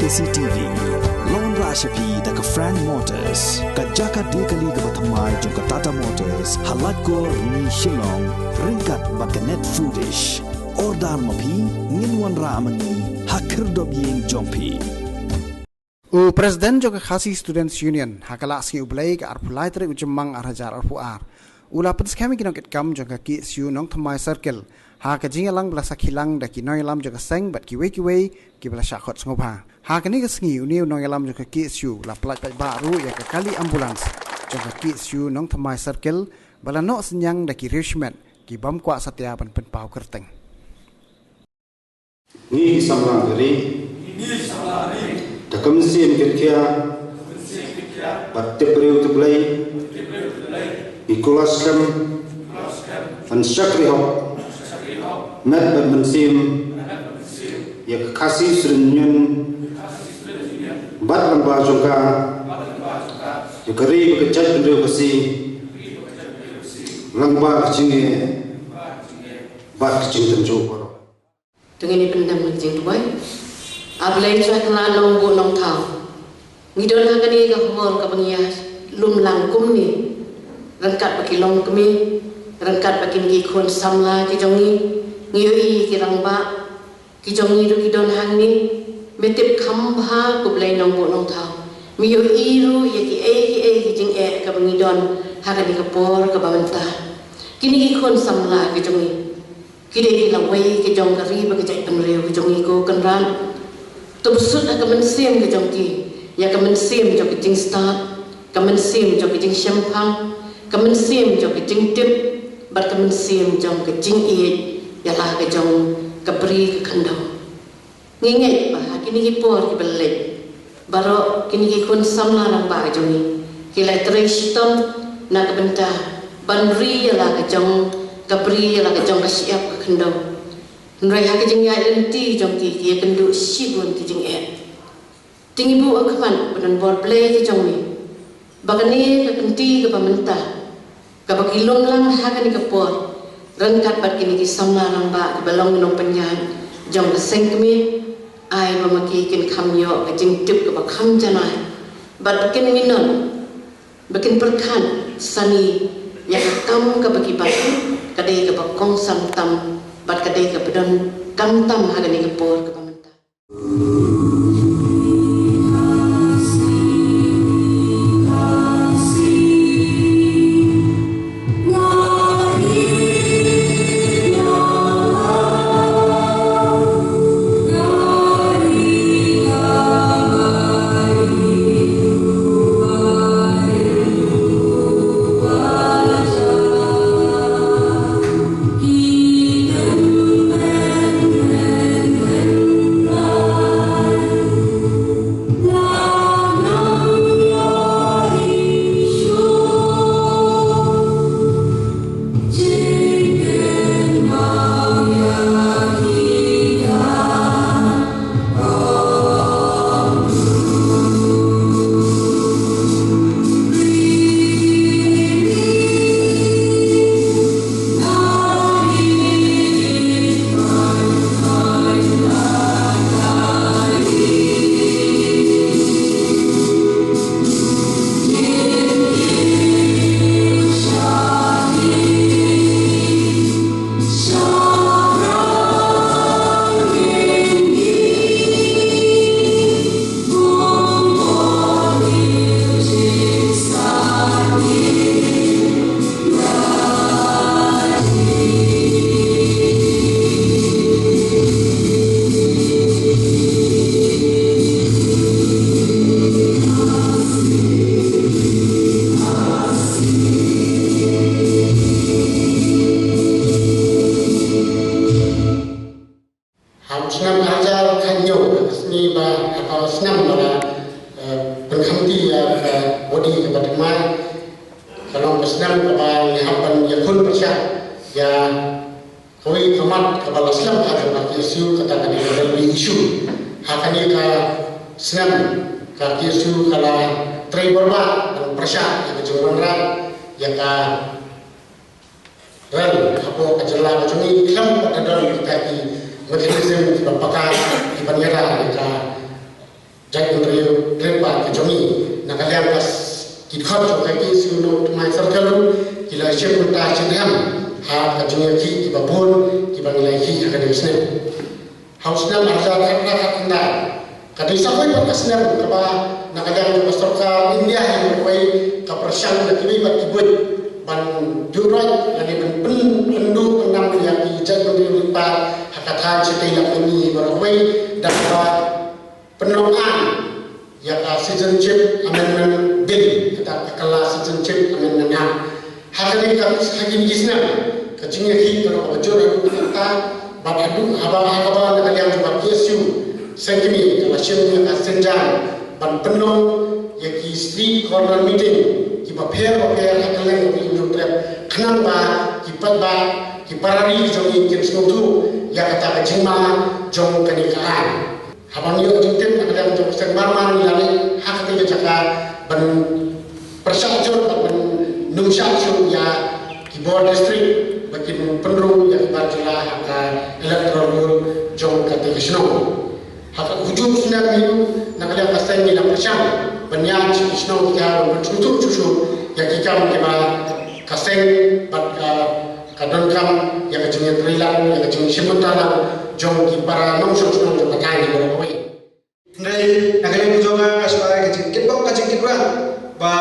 KCTV Lon Rashapi daga Frank Motors kajaka dekali ga bathamai jong Tata Motors halat ko ni Shillong ringkat bakanet foodish ordal mapi nginwan ramani hakir dobyeng jongpi Presiden juga Khasi Students Union hakala aski ublai ka arpulai tere ujemang arhajar arpuar ula pens kami kinok itkam juga ki siu nong thamai circle ha ka jingalang bla sakhilang da ki noilam juga seng bat ki we ki bla shakhot ngopha ha kani ka sngi uni noilam juga ki siu la plat baru ya ka kali ambulans juga ki siu nong thamai circle bala no senyang da ki regiment ki bam kwa satya ban pen pau kerteng ni samlang dari Takam sim kerja, batte periu teblai, ikulas kam, ansakri hok, met bermensim, ya kasih serenyun, bat lembah juga, ya keri bekerja periu kasih, lembah kecingnya, bat kecing tenjuk. Dengan ini pendam kecing tuai. Ablay sa kanalong bu nong tao. Ngidol ha kani ka humor ka pangyas lumlang kumni. Rangkat pakilong kami, rangkat pakin ki khon samla ki jongi, ngiyoi ki rangba, ki jongi ru ki don hang ni, metip khambha kublay nong bu nong tao. Miyoi ru ya ki ki jing ka pangidon ha kani ka por ka bawanta. Kini ki khon samla ki jongi. Kide ki laway ki jong kari ba ki jai panreu ki jongi ko kanran. Tubsut nak kemensim ke jongki, ya kemensim jok kecing start, kemensim jok kecing sempang, kemensim jok kecing tip, bat kemensim jok kecing iit, ya lah ke jong keberi ke kandang. Nginget bah, kini kipor kibalik, baru kini kikun samla nang bah jongi, kilai teristom nak kebentah, banri ya lah ke jong keberi ya lah ke jong kesiap ke kandang. Nrai ha kijing ya lenti jong ki ki kendu sibun kijing tingi bu akman penan bor play ki jong ni bagani ka kenti ka pamenta ka bakilom lang ha ka ni ka por rangkat bat kini ki samla rang ba balong nong panyan jong ka seng kami ai ba maki kin khamyo ka jing tip ka bakham janai bat kin minon bakin perkan sani ya kam ka baki bat ka dei ka bakong sam tam bat kadai ka pedon kam-tam hagani ka por ka pamenta kejongi nak kalian pas kikhot jo kaki suno mai sarkalu kila syek punta cendam ha kejongi ki babon ki banglai ki akan disne hausna marza karena katna kadai sampai pakasna kaba nak kalian pastorka India yang koi ka persyang nak kibi bat kibut ban jurat lagi ban pendu penam yang dijat berlipat hakatan setelah ini berway dan penolakan ya citizenship amendment bill kita kelas citizenship amendment hari ini gisna kecingnya kita berjur kita bakadu abang yang juga kesu sengkini kalau siapa senjang ban penuh ya ki street corner meeting ki paper hakalang ki nyutrep kenang ba ki patba ki parari jong ingin senutu ya kata kecima jong kenikaan habang yo jengtem kadang jong sengmarman lali hak ti jaka ban persajur ban nungsyaksyu ya ki board district bakin penru ya barjula haka electoral jong kata kesno hak hujung sudah minu nak ada pasal ni nak percaya banyak kisah kita bertutur cucu yang kita kita kasih kadang kam yang kecilnya terilang yang kecilnya sementara jom kita nongshong jom pakai di bawah ini. Dari nak ada juga supaya kecil kita kecil kita ba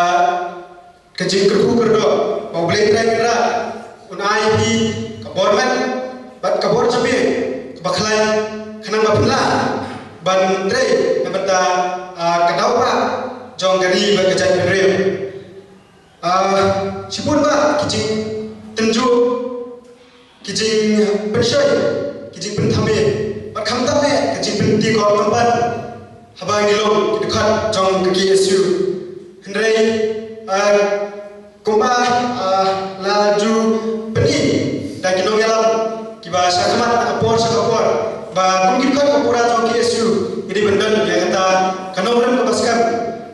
kecil kerbu kerdo mau beli terakhir unai di kaborman bat kabor cabe kebaklai kenang bapelah ban tray nabata kadawa jong gari bagajat berem sipun ba kijing tenju kijing pensai kijing penthame ba khamtame kijing penti ko tempat haba ngilong dekat jong kaki SU hendrai kumba laju peni dak kinong yalam kiba sakamat apor sakapor ba mungkin kan kapura jong KSU jadi bendan ya kata kanong kebaskam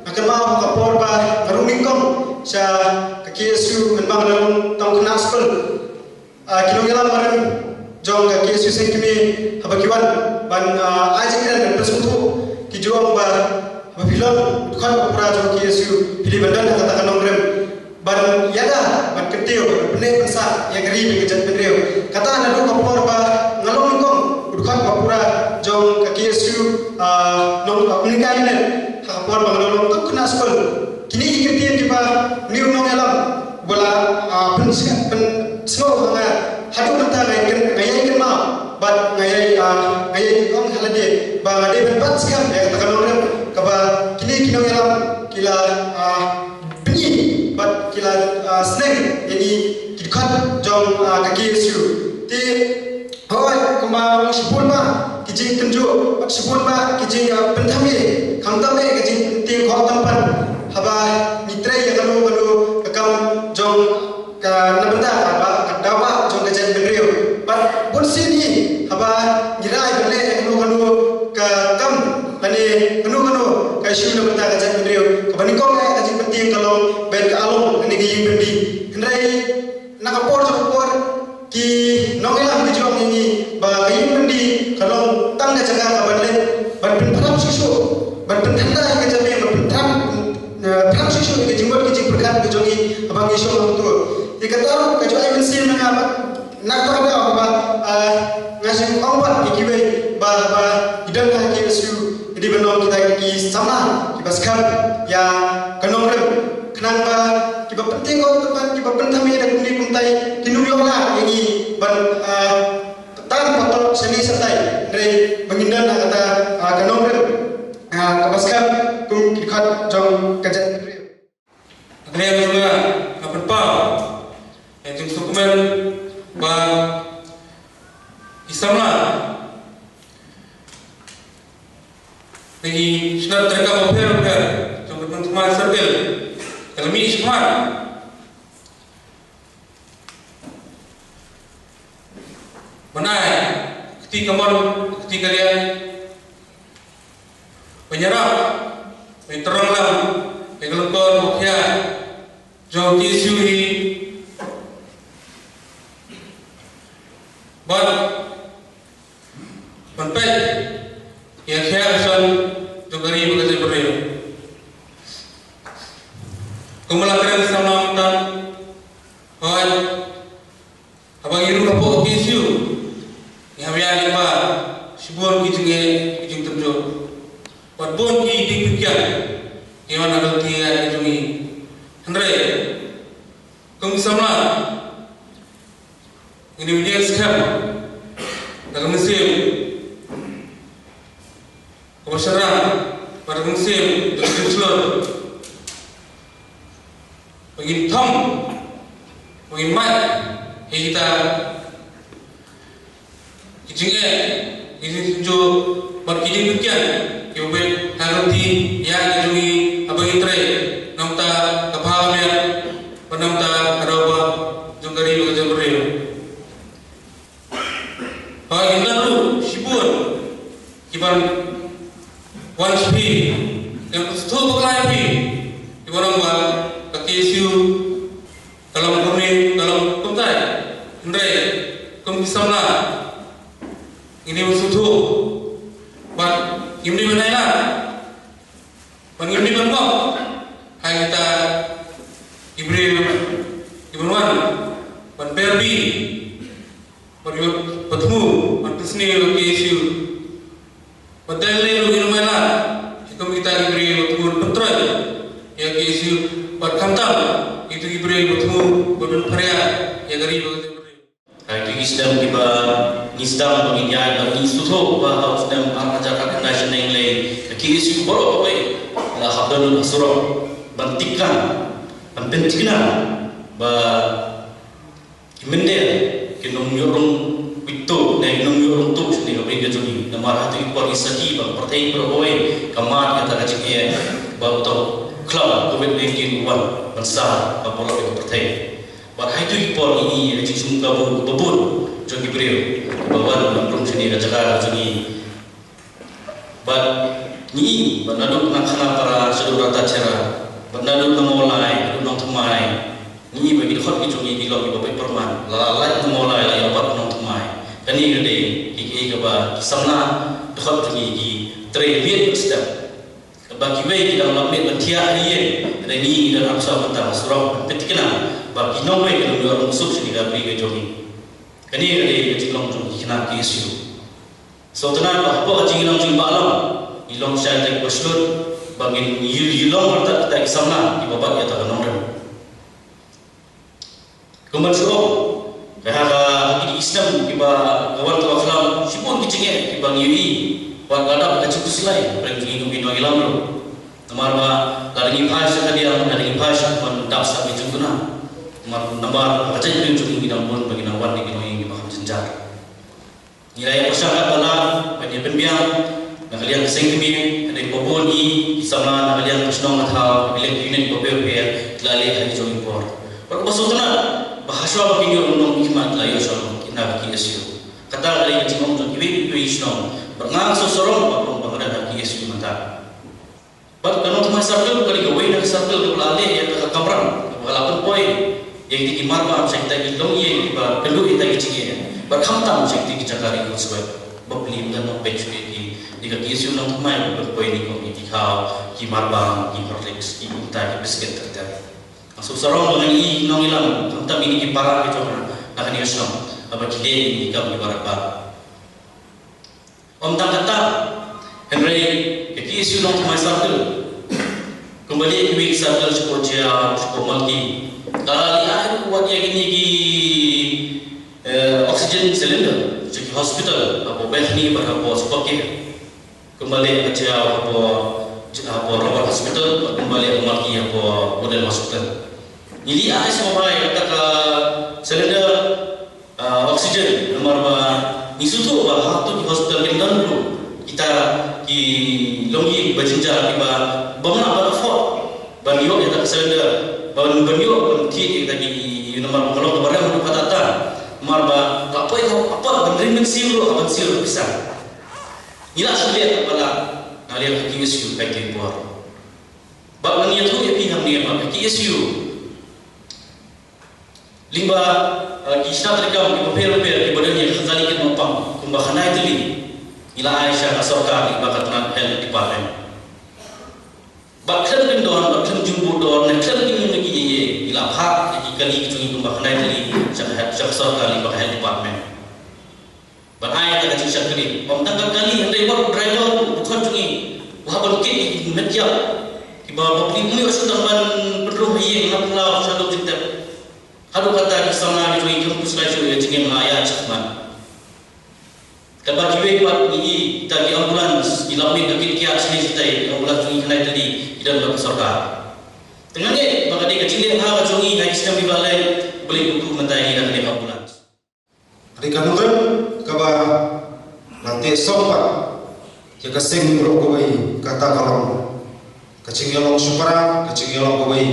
akan mau kapor ba ngaruming kom sa KSU menbang dalam tong kenaspel kinong yalam bareng jong KSU sengkini habakiwan ban ajikan dan persutu kijuang ba habakilan kan kapura jong KSU jadi bendan kata kanong rem ban yada ban ketio benih pensa yang geri bekerja penreu kata anu kapor ba ngalong kom bukan kapura jong KSU nong aplikasi ni kapor ba ngalong tu kena sekolah kini ikutian kita new nong alam bola pen semua banga hadu nanta ngayai kan ma bat ngayai ong halade ba ngade ben bat sekarang ya katakan orang kaba kini kinong alam kila bunyi bat kila snake ini kikat jong KSU ti hoi kumba sipun ba kijing tenju sipun ba kijing penthami khamtame kijing ti ko tampan haba mitre ya kalu kakam jong ka nabenda haba kadawa jong kajen benriu bat pun sini haba girai bele kalu ka kam bani kanu ka shu nabenda kajen benriu kabani ko ka kijing penting kalau ben ka along ni gi bendi hendrai nakapor jokor ki nongelam ki jong ini ba kayu bendi kalau tang ka jaga ka banle ban pentam susu ban pentanda ka jabe ban pentam susu ki jingbat ki jingberkat ki jongi abang iso tu dikataru ka jo ai mensin na ba nak ta da ba ngasih ongbat ki kiwe ba idan ka ki su di benom kita ki sama ki baskam ya kanong rem kenang ba ki ba penting ko tempat ki ba pentami da kundi kuntai kinulyola ini ban tan patol seni sertai dari mengindan kata kanong rem kabaskam kum kikat jong kajat Adrian juga kapan pa yang dokumen ba isama lagi sudah terkam oper jong teman-teman sergel kami semua Manai ketika dia menyerap teranglah kegelapor mukhya jong KSU hi bat panpai yang kaya asan jogari bekerja berdiri Sibuan kijing terjo. Wat bon ki dipikir. Iwan ada tiga kijingi. Andre. Kung samla. Ini dia sekarang. Dalam musim. Kemasyaran. Pada musim. Dalam seluruh. Bagi Tom. Bagi Mike. Kita kijing kijing jo berkijing bukan kibet haruti yang kijingi apa itre namta kaphamnya penamta karawa jungkari bekerja beriu bagi lalu sibun kiban one speed yang setuju berlari kiban orang kakisiu dalam kami dalam kumtai Andre kum kisamla ini musuh buat ini mana ya? Bang ini bangkok. Hai kita Ibrahim Ibrahim ban Berbi bertemu bertemu lagi isu padahal lu ini mana? Jika kita Ibrahim bertemu Putra ya isu buat kantor itu Ibrahim bertemu berperiya ya dari begitu. Itu Islam tiba Islam mengingat bagi suatu bahawa Islam akan nasional lain. Kini isu baru apa? Lah habdul surah bantikan, bantikan, bah kimende kinong yorong itu, kinong yorong tu sini apa yang jadi. Nama hati impor isaki bah partai beroboy kamat kata kaciknya bah atau club COVID-19 wan bangsa bah bola partai. Bahai tu impor ini rejik semua babun jadi beriu bawa dalam sini raja jadi but ni benaduk nak kena para saudara tacara benaduk namolai benaduk namai ni bagi dekat kijungi bilo bapak perman lalai namolai lain bapak nong tamai kani gede kiki kaba samna dekat jungi di treviet step bagi bayi kita melakukan bertiak dia dan ini dan apa tentang surau petikan bagi nomor yang orang musuh sini beri ke jogi kani gede kecilong jungi kena kisu so tenan bahwa jingilong jing balam ilong syai tak berselut bagi ilong harta kita samna di bapak ya tak nongren kemudian surau kahara ini Islam kiba kawan kawan sipun kicingnya kiba ngiwi buat gadap kecil selai berjungi nunggu nunggu ilam lo Namarba dari bahasa kadiang dari bahasa mendap sampai jungkuna. Namar baca yang jungkung kita pun bagi nawan di kinoing di maham senjar. Nilai masyarakat bala banyak penbiang nak kalian sengkemi ada pobon i sama nak kalian kesnong atau bilik unit pobel biar lalai hari jungkung por. Berkebasuh tenan bahasa bagi nyurung hikmat layu soal kita bagi esio. Kata dari jingong jungkung ibu isnong bernang sesorong bapun bangadan bagi esio mata. But kalau teman circle kali gawai nak circle tu lalai yang tak kamram, kalau poin yang tinggi marba saya kita hitung ye, kedua kita keciknya, berkamtam saya tinggi cakari itu sebab beli dan page di kaki isu nak main berpoin ni kau ini kau ki marba, ki horlicks, ki unta, ki biscuit tertentu. Masuk sarong dengan i nong ilang, kamtam ini ki parah itu mana, nak ni usnong, apa kile ini kau ni berapa? Om tak kata, Henry kaki isu nong teman circle. Kembali ke circle sekolah sekolah malki. Kalau lihat buat yang ini di oksigen cylinder, jadi hospital, apa Bethany, apa sebagai kembali ke apa Robert Hospital, kembali ke malki apa model hospital. Jadi ada semua orang kata cylinder oksigen nomor isu tu bah tu di hospital kendan dulu kita di longi bajinja kita bagaimana pada fort banyo yang tak cylinder banyo ki kita di nomor kalau barang untuk patatan marba apa itu apa agreement siro apa siro bisa ila sulit pada nalian ki isu pakai buat bab ni tu ya pihak ni apa ki isu limba kisah terkam di papel-papel di badan yang khazali kita mampang kumbahanai teli ila Aisyah asorkan limba katanan health department bakal kendon bakal jumbo don nakal ini lagi ye ila hak di kali kecungi kumbahanai teli syah asorkan limba health department Banai tak kecil sekali. Pemtangkap kali driver bukan cungi. Wah berkit media. Kiba bapli mu sudah ban perlu yang ngapla satu juta. Hadu kata di sana di kampus laju ya cengeng ayat cakman. Kabar kiwe buat ni tadi ambulans di lamin kaki kia asli sitai ambulans cungi kena tadi di dalam sorga. Dengan ni bagi dia kecil yang hal cungi naik sistem di balai boleh buku mentai dan dia ambulans. Hari kanuran kabar nanti sompat jaga seng berok kawai kata kalau kecing yolong supara kecing yolong kawai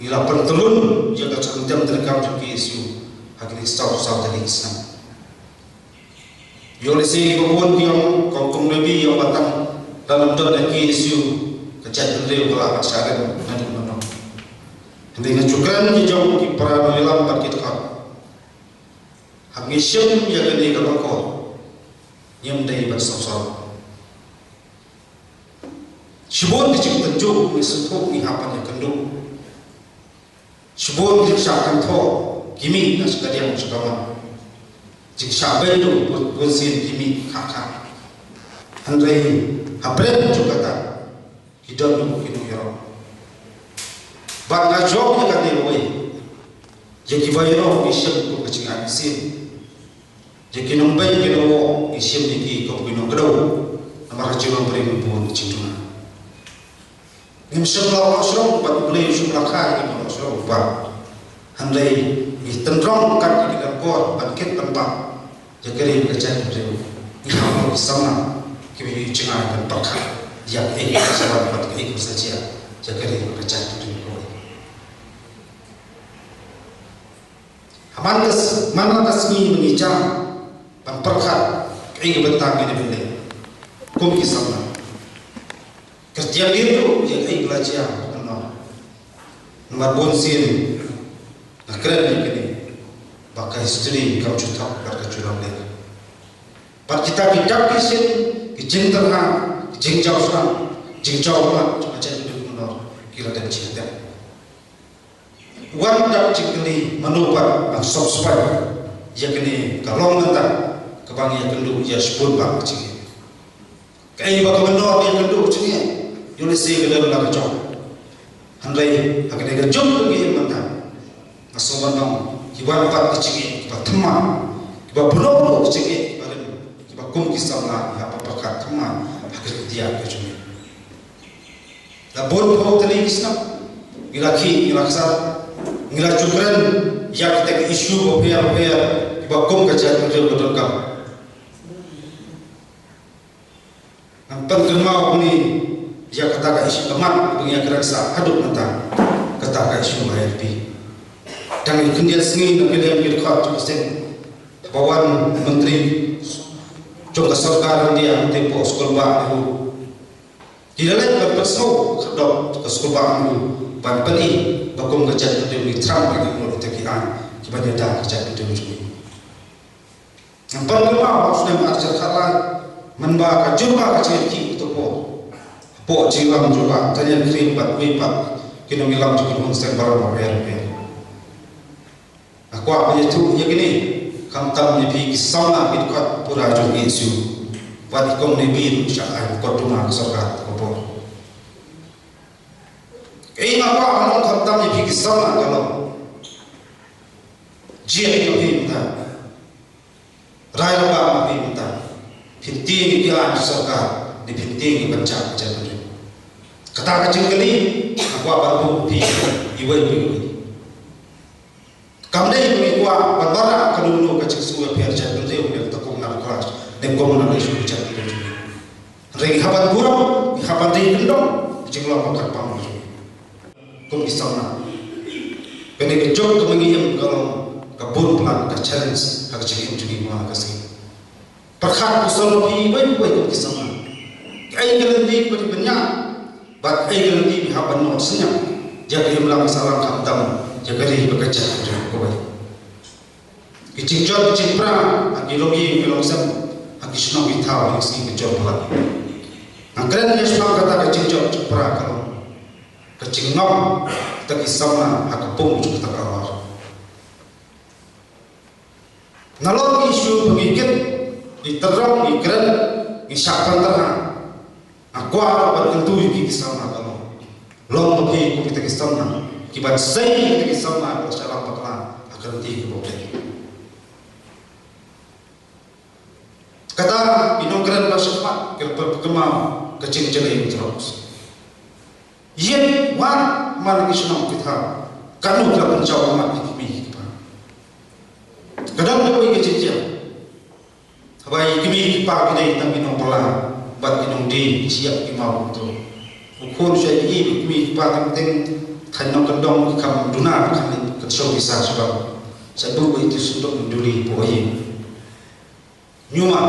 ila pentelun jaga cakam terkam jaki isu hakini stau dari Islam. Yolisi kebun yang kongkong nabi yang batang dalam doa lagi isu kejadian real kalau masyarakat nanti mana. Hendak ngajukan hijau di para dalam parkit kau. Hamisem yang ini kalau kau yang dari bersama. Sebut dicipta juk mesentuh ni apa yang kendung. Sebut diciptakan to kimi nas kadiang segala. Jika sahabat itu bersin kimi kakak. Andai habret juga tak hidup dulu hidup yang. Bangga jauh yang kata away. Jadi bayar isyam tu kecil asin. Jadi nampai kita awak isyam ni kau kena kedau. Nama rajulan beri pun cintuna. Imsyam lawan asram buat beli imsyam lakar ini asram buat. Andai ditendrong kan di dalam kor bangkit tempat. Jadi kerja beliau. Ini orang sama. Kami cengar dan pakar. Yang ini sama buat ikut saja. Jadi kerja beliau. Amantas mana tasmi mengijar pemperkat ingin bentang ini benda. Kum kisahnya. Kerja dia tu yang ingin belajar. Nomor bonsin. Nak keren ni. Bakai istri kau cutak berkecuali dia. Pak kita bidak kisin, kijing terang, kijing jauh serang, kijing jauh lah, cuma jadi benar kira dan cinta. Wan tak cikli manubat ansop supaya ia kini kalau mentang kebang ia kendu ia sebut bang cikli. Kaya bagi benar ia kendu cikli, Yunisi kedua nak kacau. Handai akan dia kacau lagi mentang. Asal benar. Kiba empat kecil, kiba teman, kiba benar kecil, kiba kum kisah lah, apa pakai teman, akhir dia kecil. Labor kau tadi kisah, ngilaki, ngilaksa, ngilacukran, yang kita isu bopia, kiba kum kecil betul kau. Nampak gemau ni, dia kata isu kemat, punya kerasa, aduk mentang, kata isu HRP. Dan kemudian seni dan kemudian berdekat juga sen bawan menteri juga serta dia tempo sekolah baru di dalam bersau kedok ke sekolah baru panpani bakom kerja itu ditram lagi menurut tekian kepada dah kerja itu juga yang paling lama sudah mengajar kalah menbaca jumlah kecil itu po jiwa juga tanya krim bat wipat kena milam juga mengsen baru bayar. Aku apa itu yang ini kantam ni pergi sama dekat pura jungi isu. Pada kau ni bin syaitan kau rumah kesorgat kopor. Ini apa orang kantam ni pergi sama kalau dia itu minta, raya apa minta, pinting dia kesorgat, di pinting baca jadi. Kata kecil kali aku apa pun pergi iway. Kami ini kuat, berbara kedua kecil sudah biar jadi yang takut nak keras, dan kau mana isu jadi itu. Ring habat kurang, habat di kendong, jenglah makan pamor. Kau bisa nak. Kena kejauh kau mengirim kalau kebun pelan, ke challenge, ke jadi jadi mana kasih. Perkhidmat usul lebih baik kau bisa nak. Ayat kelendik berbanyak, bat ayat kelendik habat nak senyap. Jaga imlam salam khatam. Jaga diri bekerja kau baik. Kecil jauh kecil perang, agi logi belum sem, agi senang kita yang sini kecil lagi. Angkran dia semua kata kecil jauh perang kalau kecil ngam, tak kisahna aku pun juga tak awal. Nalor isu pengikut terong di keren di syapan terang aku apa tentu di kisah kalau long bagi kita kisah kibat saya kita kisah kalau salah paklan akan tiga boleh kata minum keren bersepat berkemau kecil-kecil terus ia mana kisah kita kanu telah menjawab mat ini kadang dia kecil-kecil Habai kimi kipa kita tang minum pelan, bat minum di siap kimau tu. Ukur saya ini kimi kipa penting tanam kendong kam dunar kami kecil bisa sebab saya buat itu untuk menduli poin. Nyuma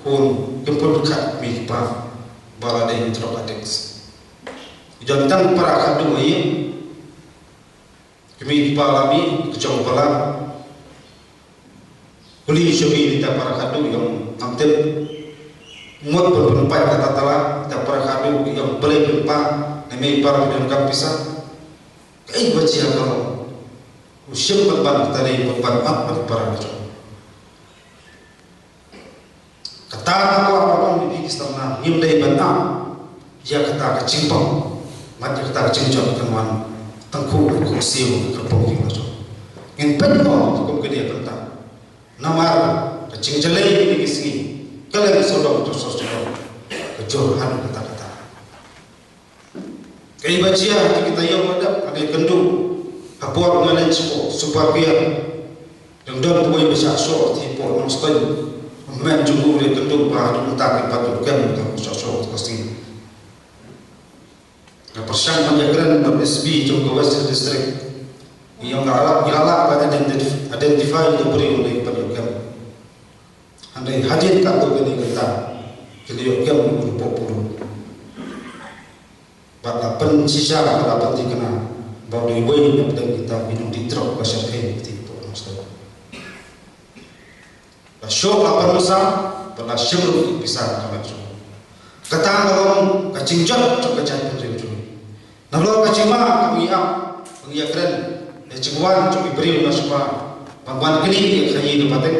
pun kempul dekat kimi kipa balada yang terobatex. Jangan para kadu ini kimi kipa lami kecil pelan. Kuli syobi kita para kadu yang hampir muat berempat kata tala kita para kadu yang boleh berempat nami para dengan pisah kai baca kalau usia berban tadi berban pada para kadu kata apa pun di istana himdai banam dia kata kecimpang mati kata kecincang teman tengku kursi kerpong kita ingin penuh hukum gede tentang namar kecing jelek di sini kalian sodok terus kejoran kata-kata kai bacia kita yang ada kendu apuar ngalen supaya yang dong boy bisa so ti po nong stoi men jungu le kendu ba tak patut kan tak so pasti na persan penjagaan SB Jonggo West District yang ngalap pada identify yang beri oleh penyokan andai hadir tak tu kini kita kelihatan berpuluh pada pensisa pada penting kena bawa diwei yang penting kita minum di truk pasal kain itu maksud show apa musa pada syuruk bisa kawan kata kalau kacing jat coba cari penjuru nalar kacing mah kami keren Cikuan cuma beri nasma, bangban kini yang kaya itu paten,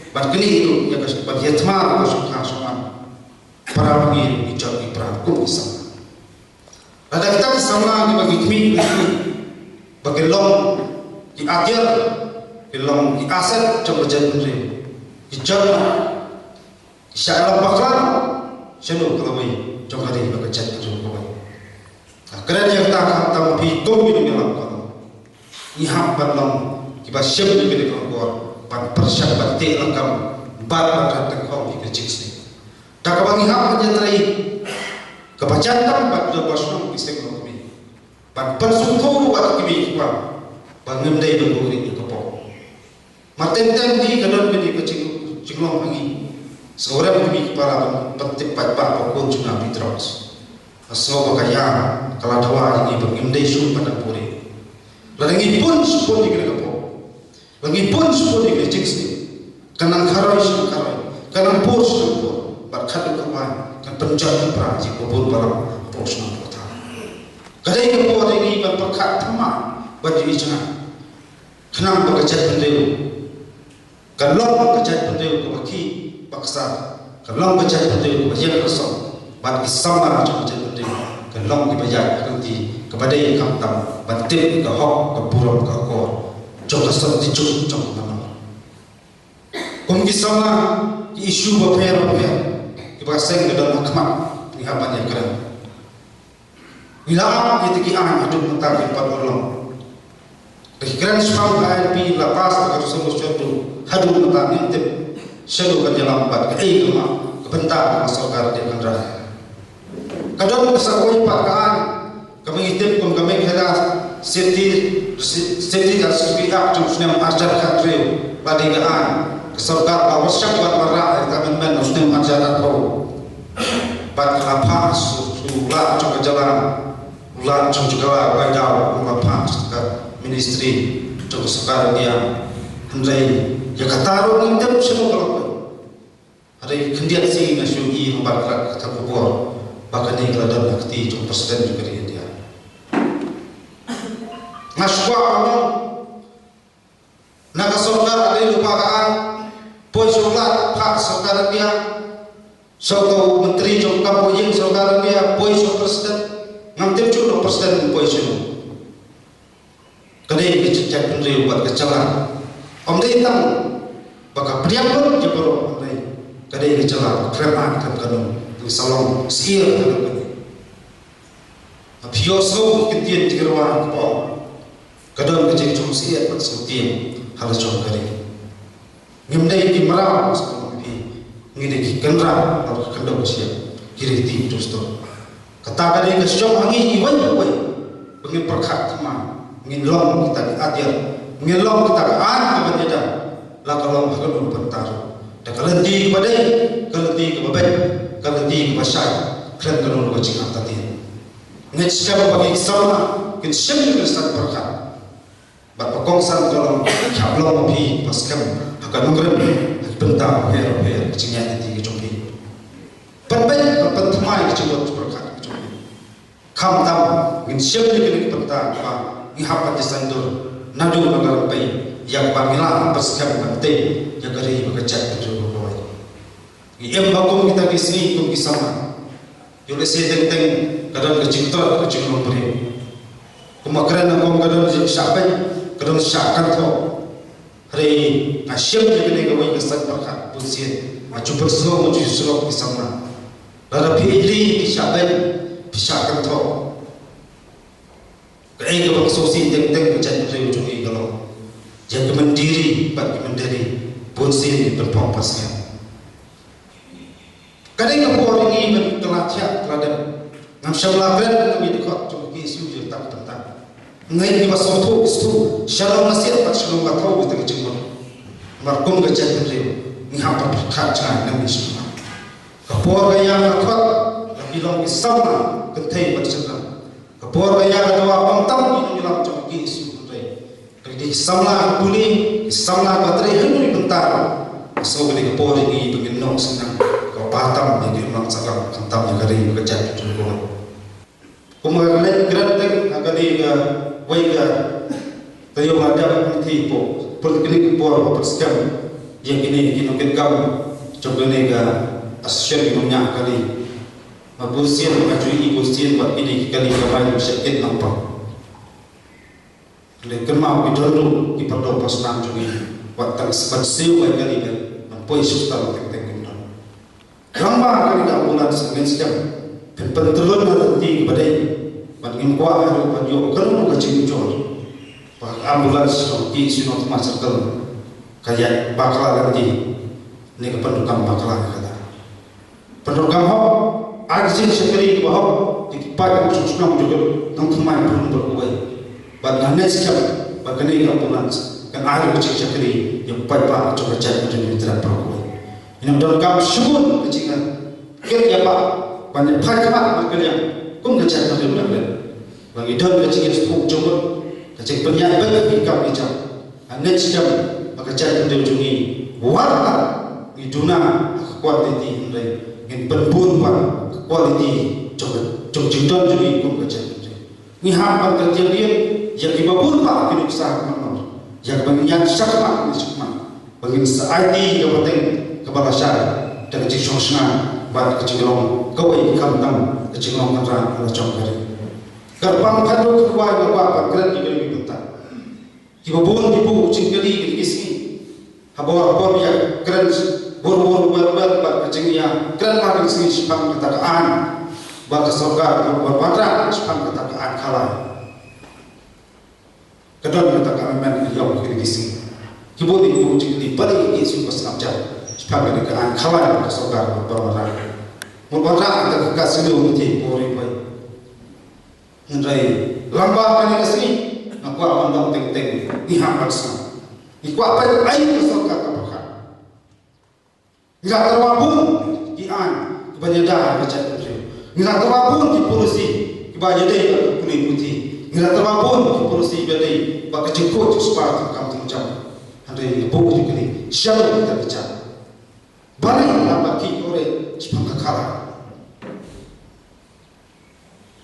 bang kini itu yang kasih yatmar kasih kasih para pengir ijab ibrah kumisam. Ada kita bersama di bagi kami, bagi long di akhir, di long di aset coba jadi menteri, ijab, syailah baklan, selalu kelawai coba di bagi jadi menteri. Kerana yang tak tahu hitung ini dalam iham balong kiba syem ni kor pan persyak batik langkam bat bat tengkong di kecik tak kabang iham menjadi kebacan tam bat do bosno istek no kami pan persungko bat kami kiba bangem dai do ni kepo marten tem di kadon di kecik jinglong lagi seorang kami para penting pat pak pokon juna pitros asno kaya kala dawa ini bangem dai sun pada puri lagi pun sepuluh dikira kapok, lagi pun sepuluh dikira ciksi, kanang karai, kanang pur, berkat kawan, kan penjara praji kubur barang pos nafkah. Kadai kapok ini berkat teman, bagi ijna, kenang berkecat pendeu, kalau berkecat pendeu kebaki paksa, kalau berkecat pendeu kebajian kosong, bagi sama macam berkecat pendeu, kalau dibayar nanti. Kepada yang kamtam bantik ke hok ke buruk ke kor coba seperti cung mana kumki sama isu berper dipasang ke dalam mahkamah penghapan yang keren bila itu kian hidup mentang empat orang keren sebab ANP lepas terus contoh hidup mentang intip selalu berjalan empat ke kebentar masyarakat dia kendara kadang kesakoi pakaan kami itip kami kena safety dan security act yang ajar katrio pada gaan kesergar awas syabat marah kami men usnem ajaran kau pada lapas ulah coba jalan ulah coba juga wajar lapas ke ministry coba sekarang dia hendai ya kataru ngintip semua kalau ada kendian sih nasyugi membakar kata kubur bahkan dia kelada bakti coba presiden juga dia Naswa kamu nak sokar ada lupakan, poin solat hak sokar dia Soto menteri jom kapo yang saudara dia boy so presiden ngam tim chuno presiden boy chuno. Kadai kececak pendiri buat kecelah. Om dai tam baka priam jebro om dai. Kadai kecelah kreman kan kanum tu salong siir kan. Apio so ketian tirwa ko. Kadang kecek cum siir pat sutiam harus jom kari. Ngimdai di merau ngide ki kendra atau kendau sia kiri ti justo kata kadai ke syom hangi iwan iwan pengin perkhat ma ngin long kita di adia ngin long kita ke an kebenyada la kalau hakan pentar da kalenti badai kalenti ke babet kalenti ke basai klan kanun ko cing atati ngit skab bagi sama kin syem ke sat perkhat bat pokongsan kalau chablong pi paskam hakan ngren bentang her kecingnya nanti kecompi penben pentemai kecebut berkat kecompi kam tam ngin siap ni bentang apa ngihap disandur nadu nagar pai yang pamila persikap bante jagari bekerja kecebut boy iem bakum kita kisni kum kisama yole se teng kadang kecitra kecingong beri kumakran ngom kadang siapai kadang siakan tho hari asyam jadi kawai kesan berkat pujian maju bersama maju surau bersama lara pilih disyaban bisyakan tho kaya kebang sosi teng berjaya dari ujung kalau jaga mandiri bagi mandiri pujian berpapasnya kadang kapor ini berkelatihan terhadap ngam syamlakan kami dekat cuma isu je tak tentang ngai di basoto istu shalom nasihat pat shalom batau kita kecemur markum gajah terdiri ngapa berkacang nami semua kapor gaya ngakot bilang isama kentai bercakap kapor gaya doa pamtam ini bilang cuma isu terdiri jadi isama kuning isama baterai henui bentar so beli kapor ini begini nong senang kau patam ini bilang sakam kentam jagari gajah terdiri kumarin gerak agari waiga tayo madam nanti po perkini por perskam yang ini kinokit kau coba nega asyik minumnya kali mabusian majui ibusian buat ini kali kemarin sakit nampak lekan mau bidonu di perdo pasnan juga buat tak sempat siu kali kan nampoi susah tek gimana lama kali dah bulan senin sejam pentelun nanti kepada bagi kuah hari baju kalau nak cing jor ambulans di sinot masyarakat kayak bakal nanti ni pendukam bakal kata pendukam hok aksi sekali bahwa dipakai susung juga nangkumai belum berkuai bagana sikap bagana ambulans kan ada kecil sekali yang pai-pai coba cari menjadi tidak berkuai ini pendukam syukur kecingan kerja pak banyak pai-pai bagana kum kecil dari belakang bagi don kecil sepuluh jumlah kecil penyabat ikam icam anet sikap bekerja dari ujungi warna iduna kualiti mulai ingin penbun kualiti coba jindon juga ikut kerja ini hampa kerja dia yang dibabun pak kini besar kemana yang banyak sakma ini sakma bagi seadi yang penting kebalasan dan kecil sosna buat kecil long kawai ikam tam kecil long kerja ala congkari gerbang kado kedua bapak kerja diberi bentar dibabun dibu cingkali isi habor ya keren bor buat kecingnya keren makin sini sepang katakan bak surga buat pada sepang katakan kalah kedua katakan men yang kiri sini kibut ibu cingli balik isu pasang jam sepang katakan kalah bak surga buat pada ada kasih lu nanti bori boy Nrai lamba kali kesini aku akan dong teng di hambat sana iku apa air surga kapakan nggak terwabun di an kebanyakan baca terus nggak terwabun di polisi kebanyakan kulit putih nggak terwabun di polisi badai bak jengkot sepatu kamu jam hari buku juga ni siapa kita bicara balik lamba ki oleh sepangka kalah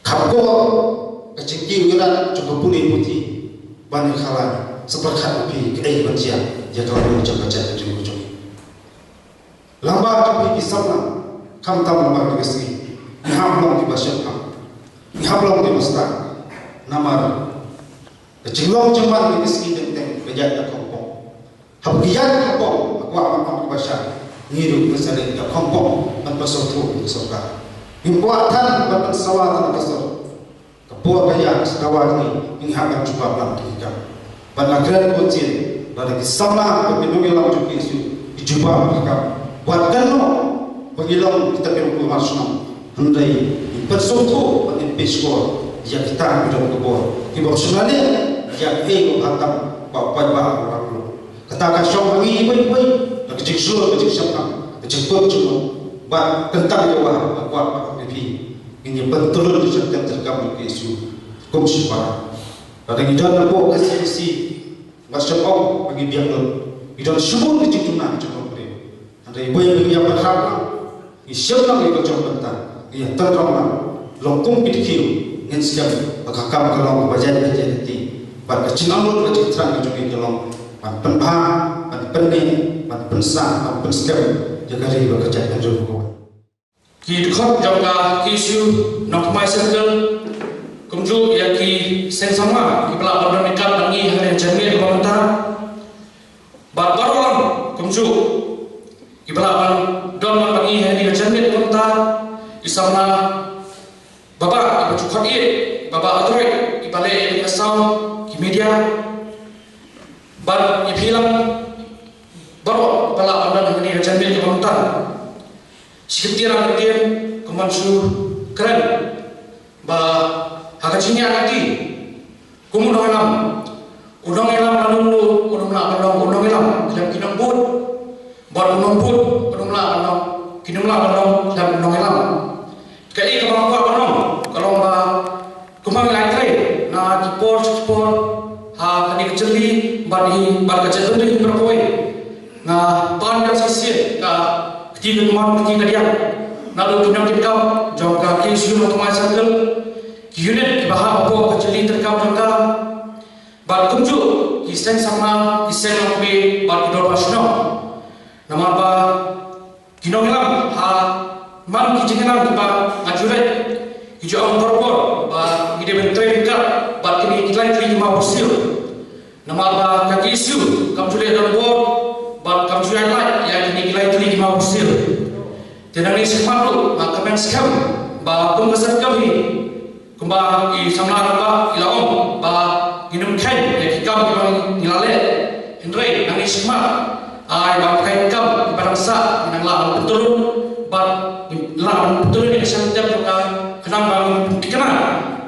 kamu kecil kita cukup kulit putih banyak kalah seperti api kaya bancia ya kalau mencoba baca itu ujung lambat tapi kisahnya kam tam lamar di sini hablong di basya ham hablong di basta namar jinglong jembat di sini teng bejat da kompong habiyat kompong aku am basya ngiru mesale da kompong man pasau tu soka imbuatan ban sawatan kasor kapur kaya sekawan ni hakan cuba lam tiga ban agran kocin pada kisama pemilih lam juga isu dijuba mereka buat kano pengilang kita perlu masuk hendai bersuatu bagi pesko yang kita hidup kebor kibor sebenarnya yang ego hantam bapak bapak katakan syong lagi baik kecil sur kecil siapa kecil cuma buat tentang jawab buat lebih ini betul di setiap terkam isu komisi para pada kita nak kasih macam bagi biar kita semua kecil cuma ada ibu yang berharap Isya lang ikaw jom banta, iya terang lang, longkong pitkiu, ngin siap agakam kalong bajan nanti, pada cinamul baca terang juga kalong, pada penha, pada pening, pada pensa, pada penskam, jaga hari bekerja dan juga. Kidkot jangka kisu nak mai circle, kumju ya ki sen sama, ki pelak pada nikah lagi hari jamiah komentar, baru kumju, ki pelak don bagi hari jamiah komentar, isama bapa ibu cukup bapa atroy ibale kasau ki media bar ibilang baru pelak pada hari jamiah komentar. Sekiranya dia kemansu keren, bah hakacinya nanti, kemudian udang elam lalu udang elam, dalam kinam pun, baru udang pun, udang elam, kinam elam, dalam udang elam. Kali kalau kalau bah kumang lagi, na kipor, kani kecili, bar kecil tu berkoi, na pan yang sisi, Tiga teman tiga dia, lalu kita jangka kisu untuk masyarakat, unit bahasa apa kecil terkau jangka, bal kunju kisah sama kisah yang kami bal kita pasno, nama apa kita ngelam man kita ngelam kita ngajuret, kita orang berpor, bal kita bentuk dekat, bal kini kita lagi mau bersil, nama apa kisu kamu sudah berpor. Bab kamu sudah lihat yang ini kita itu lima usil. Tidak ni sepatu maka menskam bab penggeser kami kembang i samlar bab ilaom bab minum kain yang kita memang nilai Henry nani semua bab kain kam barang sa minang lawan betul bab lawan betul ini setiap juga kenang bangun dikenal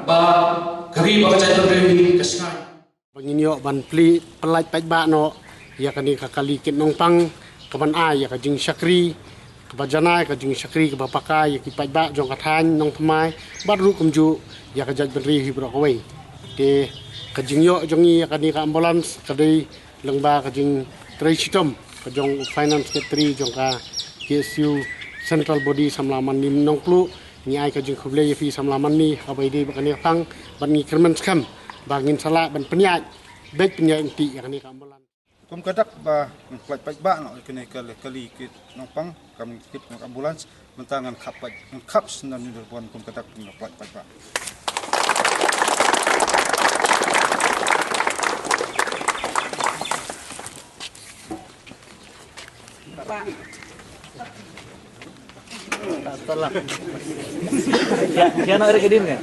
bab kami baca itu dari kesengai. Penginyo ban pli pelaj pajba no ya kani kakali kit nongpang kaman ai ya kajing syakri kebajanai kajing syakri kebapakai ya kipajba jong kathan nong thamai baru kumju ya kajaj benri hibro kawai de kajing yo jongi ya kani ka ambulans kadai lengba kajing trai sitom kajong finance secretary jong ka KSU central body samlaman ni nongplu ni ai kajing khuble ya fi samlaman ni abai de bakani pang ban ngi kerman skam bangin sala ban penyat baik penyat inti ya kani ka ambulans Kum kadak ba flight ba no kene kali kit nopang kami kit ng ambulance mentangan kaps nan ni pon kum kadak ng flight ba Salah. Ya, nak ada kedin kan?